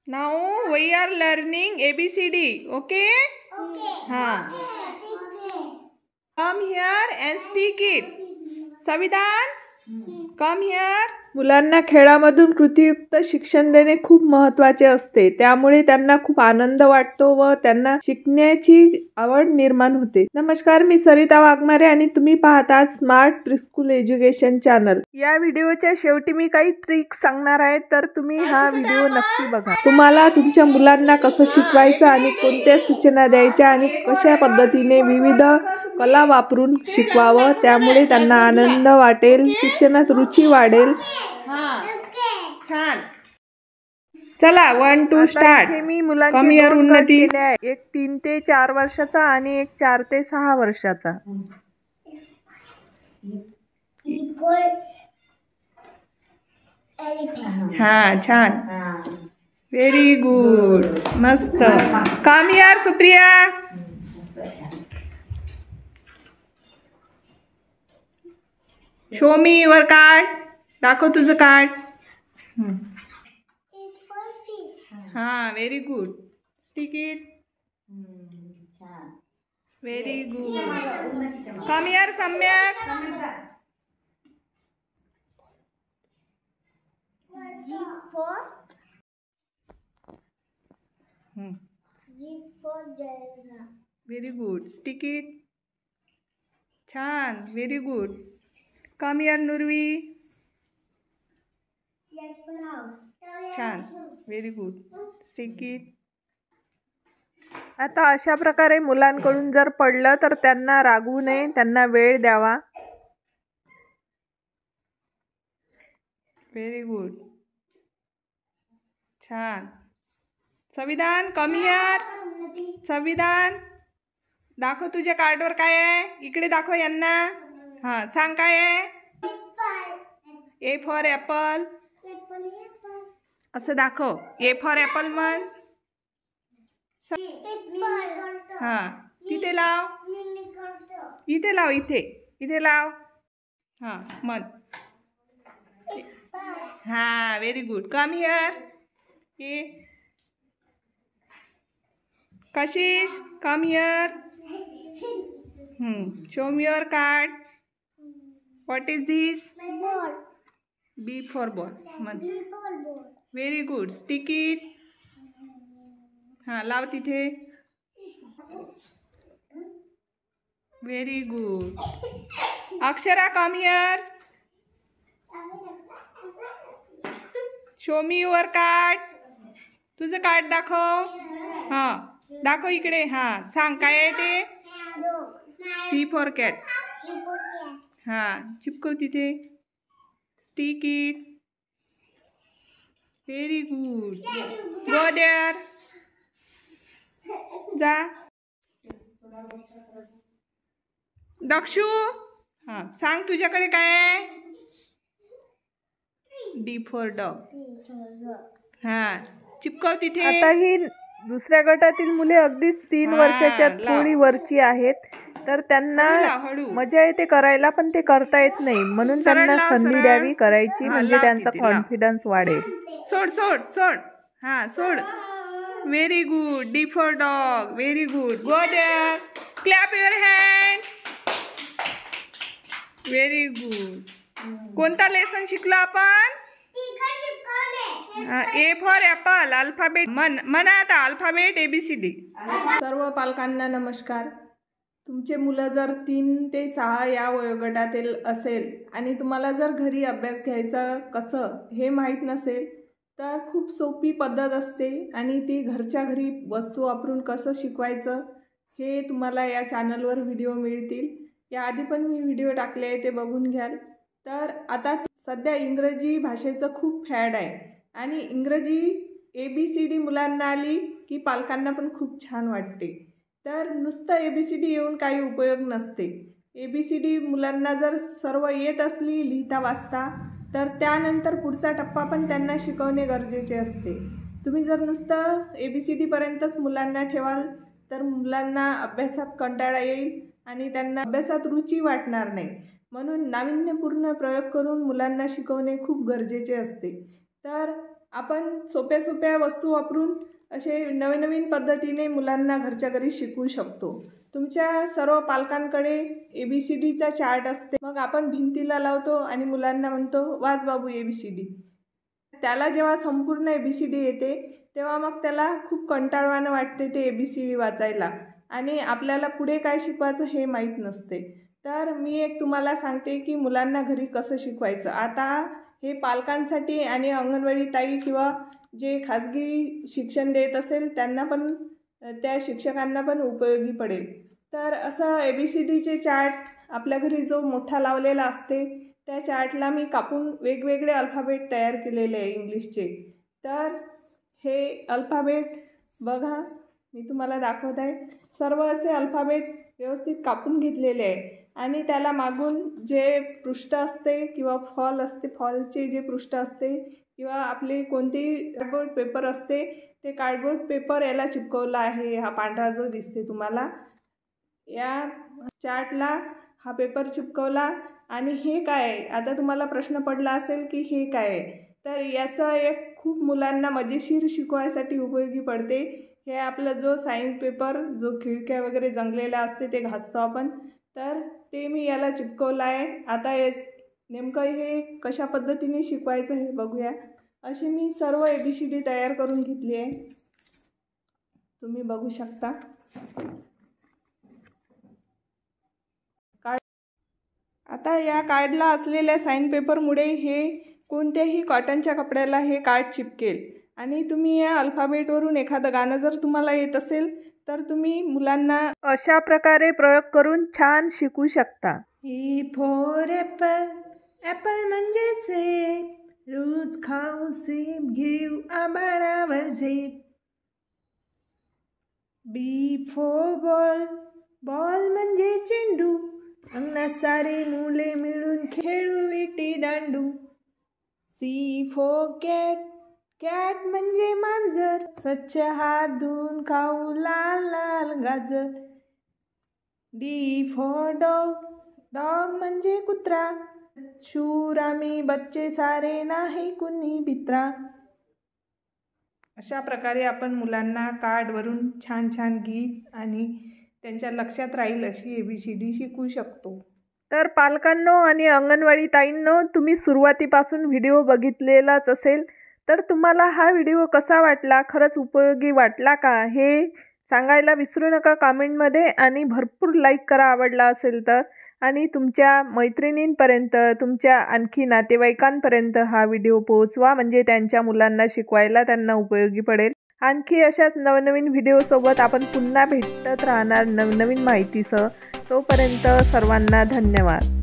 Now we are learning ABCD. Okay? हाँ. Come here and stick it. संविधान. Come here. मुलांना खेळामधून कृतीयुक्त शिक्षण देणे खूप महत्त्वाचे असते. त्यामुळे त्यांना खूप आनंद वाटतो व त्यांना शिकण्याची आवड निर्माण होते. नमस्कार, मी सरिता वाघमारे आणि तुम्ही पाहता स्मार्ट प्रीस्कूल एज्युकेशन चॅनल. या व्हिडिओच्या शेवटी मी काही ट्रिक्स सांगणार आहे, तर तुम्ही हा व्हिडिओ नक्की बघा. तुम्हाला तुमच्या मुलांना कसं शिकवायचं आणि कोणत्या सूचना द्यायच्या आणि कशा पद्धतीने विविध कला वापरून शिकवावं, त्यामुळे त्यांना आनंद वाटेल, शिक्षणात रुची वाढेल. छान. चला 1 2 स्टार्ट. मी मुलांची उन्नती एक 3 ते 4 वर्षाचा आणि एक 4 ते 6 वर्षाचा. हाँ छान. Very good. मस्त. Come here Supriya. Show me your card. दाखव तुझं कार्ड. हाँ very good. Stick it. Very good. Come here Samyak. Very good. Stick it. छान. Very good. Come here Nurvi. छान. Very good. Stick it. आता अशा प्रकारे मुलांकडून जर पडलं तर त्यांना रागवू नये, त्यांना वेळ द्यावा. Very good. छान. संविधान कम हियर. संविधान दाखव तुझ्या कार्डवर काय आहे. इकडे दाखव यांना. हां सांग काय आहे. ए फॉर ॲपल. असं दाखव. ए फॉर ॲपल म्हण. हां तिथे लाव. इथे लाव. इथे लाव. हां म्हण. हां व्हेरी गुड. Come here. ए Kashish come here. Show me your card. What is this. B for ball. Very good. Stick it. हां लाव तिथे. Very good. Akshara come here. Show me your card. तुझं कार्ड दाखव. हां दाखव इकडे. हां सांग काय आहे ते. C for cat. हां चिपकव तिथे. Stick it. Very good. Go there. जा. दक्षू. हां सांग तुझ्याकडे काय आहे. D for dog. हां चिपकव तिथे. आता ही दुसऱ्या गटातील मुले अगदीच 3 वर्षाच्या थोडी वरची आहेत, तर त्यांना मजा येते करायला, पण ते करता येत नाही. म्हणून त्यांना संधी द्यावी करायची, म्हणजे त्यांचा कॉन्फिडन्स वाढेल. सोड सोड सोड. हां सोड. Very good. D for dog. Very good. Go there. Clap your hands. Very good. कोणता लेसन शिकलो आपण. A for apple. अल्फाबेट म्हणा आता. Alphabet ABCD. सर्व पालकांना नमस्कार. तुमचे मुलं जर 3 ते 6 या वयोगटातील असेल आणि तुम्हाला जर घरी अभ्यास घ्यायचा कसं हे माहीत नसेल, तर खूप सोपी पद्धत असते आणि ती घरच्या घरी वस्तू वापरून कसं शिकवायचं हे तुम्हाला या चॅनलवर व्हिडिओ मिळतील. याआधी पण मी व्हिडिओ टाकले आहे, ते बघून घ्याल. तर आता सध्या इंग्रजी भाषेचं खूप फॅड आहे आणि इंग्रजी ABCD मुलांना आली की पालकांना पण खूप छान वाटते. तर नुसतं ABCD येऊन काही उपयोग नसते. ABCD मुलांना जर सर्व येत असली लिहिता वाचता, तर त्यानंतर पुढचा टप्पा पण त्यांना शिकवणे गरजेचे असते. तुम्ही जर नुसतं ABCD पर्यंतच मुलांना ठेवाल तर मुलांना अभ्यासात कंटाळा येईल आणि त्यांना अभ्यासात रुची वाटणार नाही. म्हणून नाविन्यपूर्ण प्रयोग करून मुलांना शिकवणे खूप गरजेचे असते. तर आपण सोप्या सोप्या वस्तू वापरून असे नवीन नवीन पद्धतीने मुलांना घरच्या घरी शिकवू शकतो। तुमच्या सर्व पालकांकडे ABCDचा चार्ट असते, मग आपण भिंतीला लावतो आणि मुलांना म्हणतो वाच बाबू ABCD। त्याला जेव्हा संपूर्ण ABCD येते तेव्हा मग त्याला खूप कंटाळवाणं वाटते ते ABCD वाचायला आणि आपल्याला पुढे काय शिकवायचं हे माहीत नसते। तर मी एक तुम्हाला सांगते की मुलांना घरी कसं शिकवायचं। आता हे पालकांसाठी आणि अंगणवाडी ताई किंवा जे खाजगी शिक्षण देत असेल त्यांना पण, त्या शिक्षकांना पण उपयोगी पडेल। तर असं ABCDचे चार्ट आपल्या घरी जो मोठा लावलेला असते त्या चार्टला मी कापून वेगवेगळे अल्फाबेट तयार केलेले आहे इंग्लिशचे। तर हे अल्फाबेट बघा, मी तुम्हाला दाखवत आहे। सर्व असे अल्फाबेट व्यवस्थित कापून घेतलेले आहे आणि त्याला मागून जे पृष्ठ असते किंवा फॉल असते, फॉलचे जे पृष्ठ असते किंवा आपले कोणतेही कार्डबोर्ड पेपर असते ते कार्डबोर्ड पेपर याला चिपकवला आहे। हा पांढरा जो दिसते तुम्हाला, या चार्टला हा पेपर चिपकवला। आणि हे काय आहे, आता तुम्हाला प्रश्न पडला असेल की हे काय आहे, तर याचा एक खूप मुलांना मजेशीर शिकवायसाठी उपयोगी पडते। हे आपलं जो सायन्स पेपर जो खिडक्या वगैरे जंगलेला असते ते घासतो आपण, तर ते मी याला चिपकवलं आहे। आता नेमकं हे कशा पद्धतीने शिकवायचं हे बघूया। अशी मी सर्व ABCD तयार करून घेतली आहे, तुम्ही बघू शकता। आता या कार्डला असलेल्या साइन पेपरमुळे हे कोणत्याही कॉटनच्या कपड्याला हे कार्ड चिपकेल आणि तुम्ही या अल्फाबेटवरून एखादं गाणं जर तुम्हाला येत असेल तर तुम्ही मुलांना अशा प्रकारे प्रयोग करून छान शिकवू शकता। E for apple, ॲपल म्हणजे सेब, रोज खाऊ सेब घेऊ आभाळावर झेप। B for ball, बॉल म्हणजे चेंडू, अंगणात सारी मुले मिळून खेळू विटी दांडू। C for cat, कॅट म्हणजे मांजर, स्वच्छ हात धुवून खाऊ लाल लाल गाजर। D for dog, डॉग म्हणजे कुत्रा, शूर आम्ही बच्चे सारे नाही कुणी भित्रा। अशा प्रकारे आपण मुलांना कार्डवरून छान छान गीत आणि त्यांच्या लक्षात राहील अशी ABCD शिकवू शकतो। तर पालकांनो आणि अंगणवाडी ताईंनो, तुम्ही सुरुवातीपासून व्हिडिओ बघितलेलाच असेल, तर तुम्हाला हा व्हिडिओ कसा वाटला, खरंच उपयोगी वाटला का हे सांगायला विसरू नका कमेंटमध्ये आणि भरपूर लाईक करा आवडला असेल तर, आणि तुमच्या मैत्रिणींपर्यंत, तुमच्या आणखी नातेवाईकांपर्यंत हा व्हिडिओ पोहोचवा, म्हणजे त्यांच्या मुलांना शिकवायला त्यांना उपयोगी पडेल। आणखी अशाच नवनवीन व्हिडिओसोबत आपण पुन्हा भेटत राहणार नवनवीन माहितीसह। तोपर्यंत सर्वांना धन्यवाद।